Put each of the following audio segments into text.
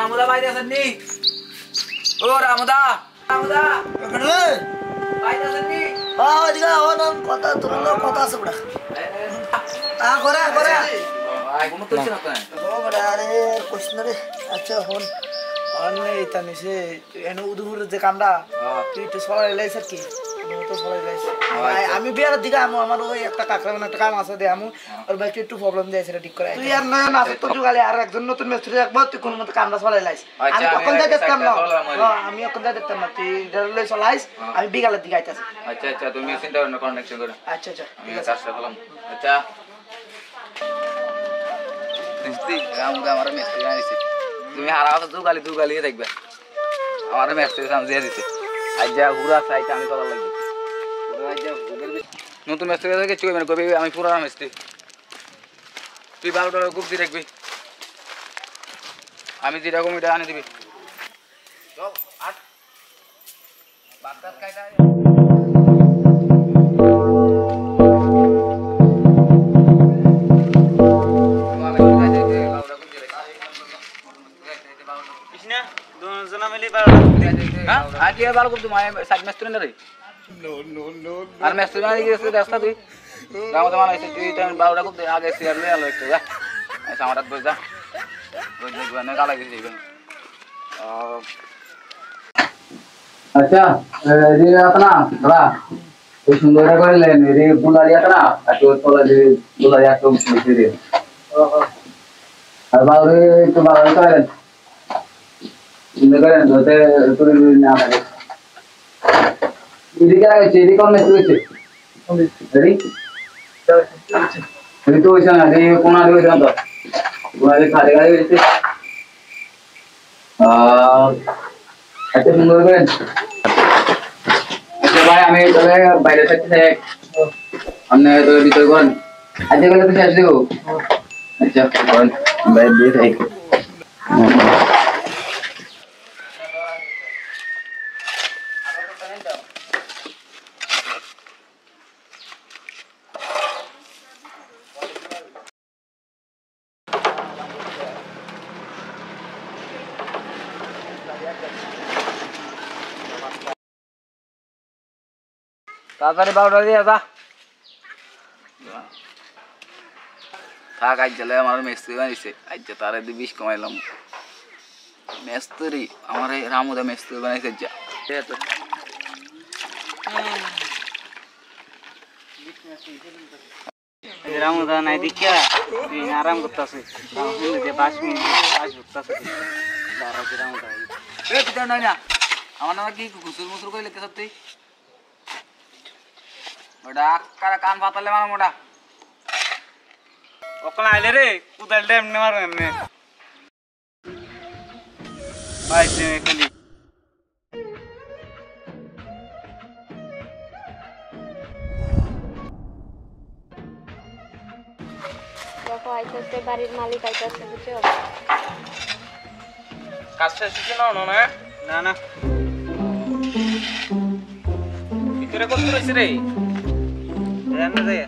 রামুদা বাইরে আছেন নি? ও রামুদা, রামুদা এখানে বাইরে আছেন নি? ওদিকে কথা তোর কথা আছে বড়া করে ভাই কোনো তো না কেন? বড়া আরে কোশ্চেন রে আচ্ছা হন অনে এটা নিছে এনে উদুপুর যে কামড়া তুই তো সরাই লাইছ কি তো সরাই লাইছ আমি বিয়ার দিকে আমার ওই একটা কাকরান একটা কাম আছে দে আমি ওর বাইকে একটু প্রবলেম দিয়েছে ঠিক করে তুই আর নয় না তো জুগালে আর একজন নতুন মিস্ত্রি রাখবো তুই কোন মত কামড়া সরাই লাইছ আমি তখন যাই দেখতাম না আমি তখন যাই দেখতাম না তুই ধরলে চলাইছ আমি বিকালের দিকে আইতাছি আচ্ছা আচ্ছা তুমি চিন্তা করো না কন্টাক্ট করো আচ্ছা আচ্ছা আমি কাজটা করলাম আচ্ছা মিস্ত্রি রামুদা আমার মিস্ত্রি আনিছে তুমি হারা কথা দুগালি দেখবে আমার মিস্ত্রি সামনে দিছে আজ যা পুরা সাইট আমি করা লাগবে পুরো আজ যা নতুন মিস্ত্রি থেকে চুই মানে কবি আমি পুরা মিস্ত্রি তুই $12 খুব দিয়ে রাখবি আমি যেরকম এটা আনি দিবি চল আট বাতাস কাইটা आज ये बाल को तुम्हारे साइड में स्टूडेंट रे नो और मैं स्टूडेंट ये से रास्ता तू गांव तुम्हारा ऐसे तू टाइम बाल को आगे शेयर ले लो एक तो जा ऐसा हमारा बस जा रोज में बने काला के जीवन अच्छा ये अपना बड़ा ये सुंदर कर ले मेरे बुलारिया था ना तो थोड़ा जे बुलारिया तो मिलते रे और बाल तो बाल का इनका दोते तो ना लगे इधर क्या है चेरी कौन में तो है रेडी ये तो ऐसा ना ये कोना दे जान तो वाले खाली गाड़ी ऐसे अच्छा सुंदर कर अच्छा भाई हमें तो বাইরে থাকতে हमने तो भीतर कौन आज कल तो शेष देखो अच्छा कौन भाई दे है তাড়াতাড়ি বারোটা দিয়ে আসা থাক আজ জ্বালে আমার মিস্ত্রি বানিয়েছে আজ তারে 20 কমাইলাম মিস্ত্রি আমার রামুদা মিস্ত্রি বানাইছে যা রামুদা নাই দেখা তুই আরাম করতেছে 5 মিনিট কাজ করতেছে দাঁড়াতে রামুদা এ পিটার নাই না আমার নাম কি গুসুর মুসুর কইলে কে সত্যি ওটা কারা কান পাতালে মানে মোটা ওখানে আইলে রে কুদাল ড্যাম নে মারো এমনে ভাই তুমি খালি দেখো আইতাছে বাড়ির মালিক আইতাছে বুঝছো কাজটা শিখে নাও না না না ভিতরে কত রইছে রে জানা যায়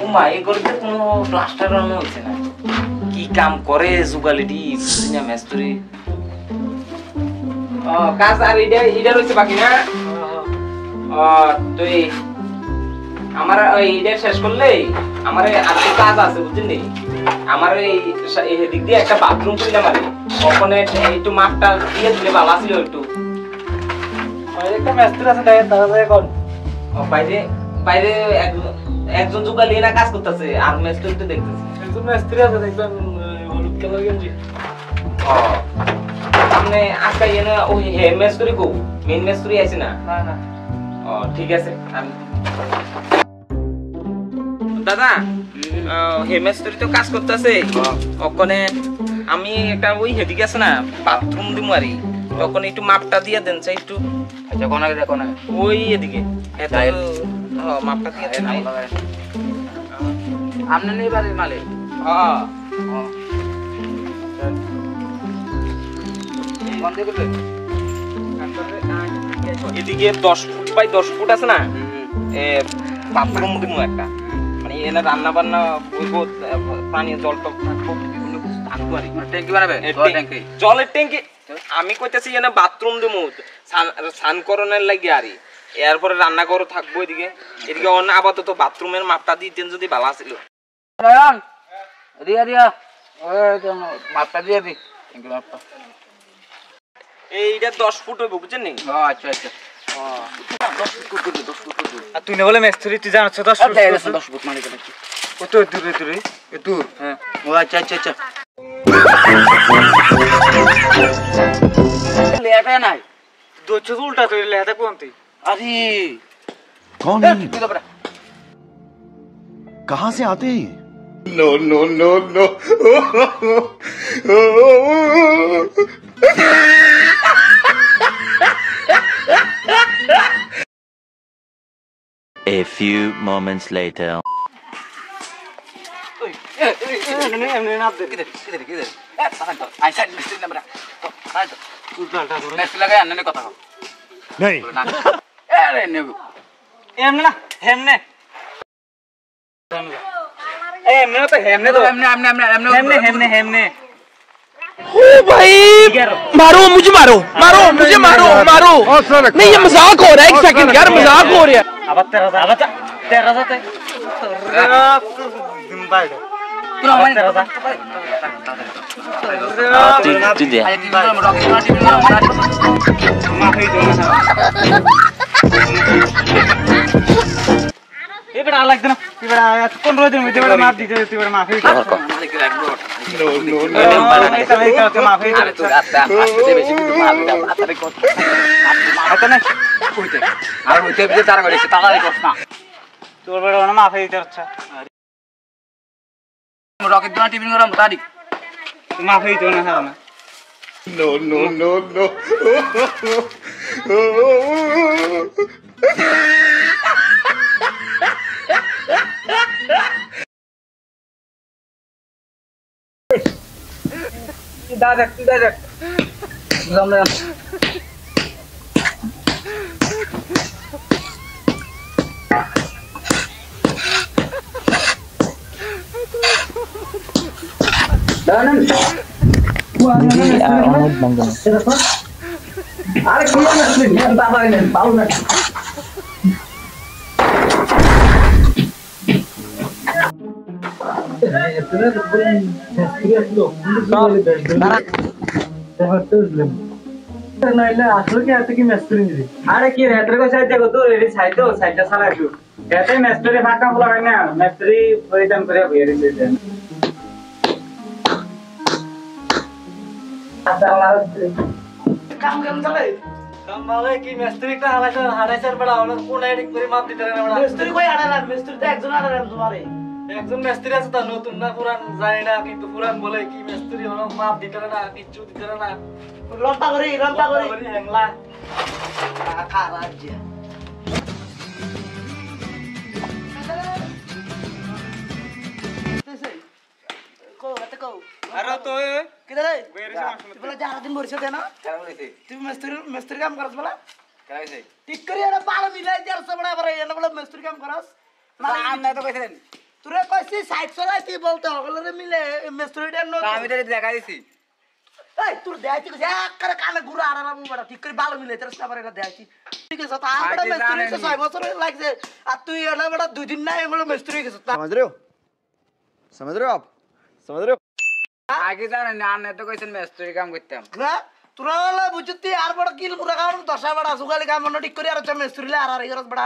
ও মাই করতে কোনো প্লাস্টার বানানো হইছে না কি কাম করে জুগালিটি বুঝিনা মিস্ত্রি কাজ আর ইডা রইছে বাকি না তুই আমার ওই ইডা শেষ করলে আমার আর কাজ আছে বুঝলি আমার এই দিক দিয়ে একটা বাথরুম কইলাম আরে ওখানে একটু মাপটা দিয়ে দিলে ভালো ছিল একটু একটা মিস্ত্রি আছে তাড়াতাড়ি কর বাইরে বাইরে একজন জুগালি না কাজ করতেছে আর মিস্ত্রি তো দেখতেছে একজন মিস্ত্রি আছে দেখবেন হলুদ কালার গেঞ্জি আপনি আজকে এনে ওই হে মিস্ত্রি কো মেন মিস্ত্রি আছে না না না ঠিক আছে আমি দাদা হে মিস্ত্রি তো কাজ করতেছে ওখানে আমি একটা ওই হেদিকে আছে না বাথরুম দিমু আরি তখন একটু মাপটা দিয়ে দেন চাই একটু আচ্ছা কোনা দেখো না ওই এদিকে এত মাপটা দিয়ে দেন আমনে নেই বাড়ির মালিক হ্যাঁ কোন দিকে করবে এদিকে 10 ফুট বাই 10 ফুট আছে না বাথরুম দিমু একটা মানে এনে রান্না বান্না করব পানি জল টক থাকবো বিভিন্ন করি ট্যাঙ্কি বানাবে ট্যাঙ্কি জলের ট্যাঙ্কি আমি কইতেছি এখানে বাথরুম দেবো স্নান করণের লাগে আরে এরপরে রান্না করে থাকবো এদিকে এদিকে অন্য আপাতত বাথরুমের মাপটা দিতেন যদি ভালো ছিল রায়ন রিয়া রিয়া ওই মাপটা দিয়ে দি ট্যাঙ্কি মাপটা এইটা 10 ফুট হইব বুঝছেন নি আচ্ছা আচ্ছা 10 ফুট করবে 10 ফুট করবে আর তুই না বলে মিস্ত্রি তুই জানাচ্ছ 10 ফুট 10 ফুট মানে কেন কত দূরে দূরে দূর হ্যাঁ ও আচ্ছা আচ্ছা আচ্ছা লেটা নাই দোচ্ছ উল্টা তুই লেহাতে কোনটি আরে कौन है ये? कहाँ से आते हैं ये? A few moments later. এমনি না দে কিদের আই সাইড মিস্ত্রি নাম্বার উল্টাটা ধরে মিস্ত্রি লাগাই আননে কথা কও नहीं আরে নেব এমনি না হেমনে এমনি না তো হেমনে তো এমনে এমনে এমনে হেমনে হেমনে হেমনে ओ भाई मारो मुझे मारो मारो मुझे मारो मारो नहीं ये मजाक हो रहा है एक सेकंड यार मजाक हो रहा है আবার তেরা যাতে দিন বাইরে পুরো মানে তুই দে আরে তুই রকেট মারটি মাফি দে না এবারে আলাগ দেনা এবারে কোন রোজ দিন এবারে মাফ দিতে এবারে মাফি দে মালিক রাখবো মাফি আরে তুই আস্তে আস্তে বেশি কিছু মাল দাও আতারে কথা আচ্ছা না কইতে আর হইতে বিয়ে তারা করেছে তাড়াতাড়ি কর না তোর বড় না মাফি দিতে আচ্ছা রকেট দোনা টিফিন করাম তারিখ মাফি দিতে না হ্যাঁ না দাদা দাদা আমরা আরে কি আসলে বাবা নেন পাও না আরে কি রেটরে কো সাইড দেখো তো রেডি সাইড তো সাইডটা সারা একটু এতে মেস্টরি ফাঁকা খোলা হয় না মেস্টরি পরিধান করে বের হইছে কাম কেমন চলে কাম ভালো কি মেস্টরিটা হারাইছার বড় হলো কোন এডিট করে মাপ দিতে না বড় মেস্টরি কই হারালাম মেস্টরি তো একজন হারালাম তোমারে একজন মেস্টরি আছে তো নতুন না পুরান জানি না কিন্তু পুরান বলে কি মেস্টরি হলো মাপ দিতে না কিচ্ছু দিতে না লম্বা করে হ্যাংলা খারাপ যে আরে তো কিদারে বলে যারা দিন বরিছে দেনা কেন বলেছে তুই মিস্ত্রি কাম করছ বলা কেন হইছে ঠিক করে এটা পালা মিলাই দেড় সে বড় বড় এনে বলে মিস্ত্রি কাম করছ না না তো কইছেন তুরে কইছি সাইড চলাই তুই বলতে হগলরে মিলে মিস্ত্রিটা নো আমি তো দেখা দিছি এই তোর দেখাইছি যে একবারে কানে ঘুরে আরাম বড় ঠিক করে ভালো মিলে দেড় সে বড় এটা দেখাইছি ঠিক আছে তা আমরা মিস্ত্রি তো 6 বছর লাগছে আর তুই এটা বড় 2 দিন না এগুলো মিস্ত্রি গেছ समझ रहे हो आप समझ रहे हो আগে জানেন না না তো কইছেন মেস্টরি কাম করতাম না তোরা বুঝতি আর বড় কিল পুরা কারণ দশা বড় সুগালি কাম ঠিক করে আর মিস্ত্রিলে আর আর বড়